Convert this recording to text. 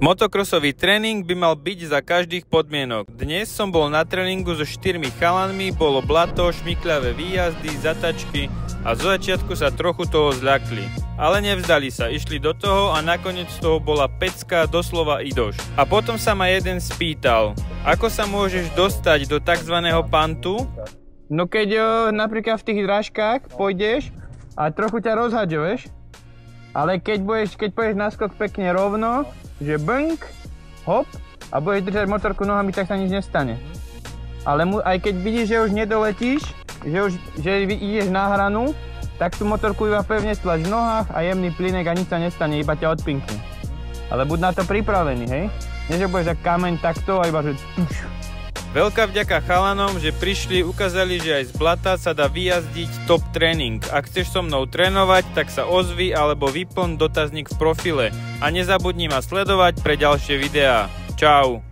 Motocrossový tréning by mal byť za každých podmienok. Dnes som bol na tréningu so 4 chalanmi, bolo blato, šmykľavé výjazdy, zatačky a zo začiatku sa trochu toho zľakli. Ale nevzdali sa, išli do toho a nakoniec z toho bola pecka, doslova idoš. A potom sa ma jeden spýtal, ako sa môžeš dostať do tzv. Pantu? No keď napríklad v tých drážkach pôjdeš a trochu ťa rozhaďuješ, ale keď pôjdeš naskok pekne rovno, že bnk, hop, a budeš držať motorku nohami, tak sa nič nestane. Ale aj keď vidíš, že už nedoletíš, že ideš na hranu, tak tú motorku iba pevne stlač v nohách a jemný plynek a nič sa nestane, iba ťa odpinkne. Ale buď na to pripravený, hej? Nie, že budeš za kameň takto a iba že... Veľká vďaka chalanom, že prišli, ukázali, že aj z blata sa dá vyjazdiť top tréning. Ak chceš so mnou trénovať, tak sa ozvi alebo vyplň dotazník v profile. A nezabudni ma sledovať pre ďalšie videá. Čau.